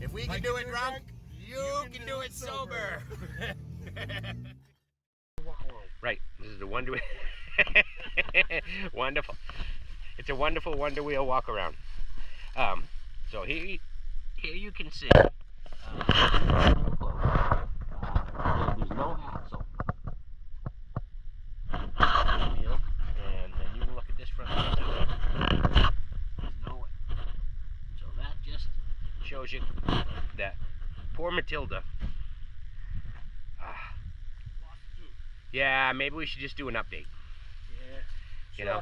If we can do it drunk, you can do it sober. Right. This is the Wonder Wheel. Wonderful. It's a wonderful Wonder Wheel walk around. So here you can see. There's no hassle. And then you can look at this front. There's no way. So that just shows you that poor Matilda. Yeah, maybe we should just do an update. Yeah. You know.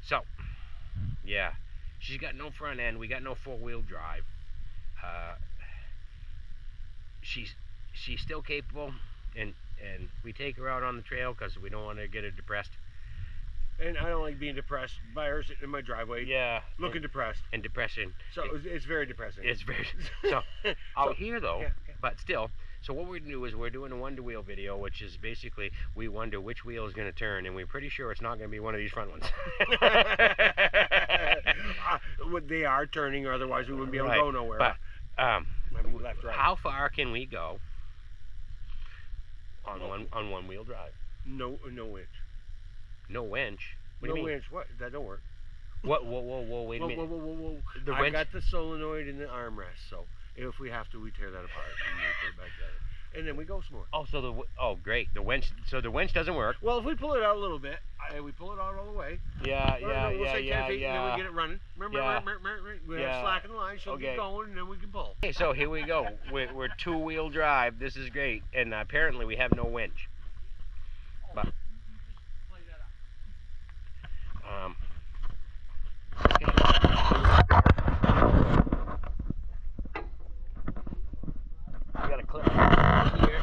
So, yeah, she's got no front end. We got no four-wheel drive. She's still capable, and we take her out on the trail because we don't want to get her depressed. And I don't like being depressed by her sitting in my driveway. Yeah, looking depressed. And depression. So it's very depressing. It's very so out here though, yeah. but still. So what we're gonna do is we're doing a Wonder Wheel video, which is basically we wonder which wheel is gonna turn, and we're pretty sure it's not gonna be one of these front ones. They are turning, or otherwise we wouldn't be able to go nowhere. But left, right. How far can we go on one wheel drive? No winch. No winch. What do you mean? Winch. What? That don't work. What? Whoa! Wait a minute. Whoa! The I winch? got the solenoid and the armrest, so if we have to, we tear that apart and we put it back together, and then we go some more. Oh, so great. The winch. So the winch doesn't work. Well, if we pull it out a little bit, we pull it out all the way. Yeah. We'll say 10 feet, and then we get it running. Remember, Yeah. we have slack in the line, so Okay. keep going, and then we can pull. Okay, so here we go. We're two-wheel drive. This is great, and apparently we have no winch. But we got a clip here.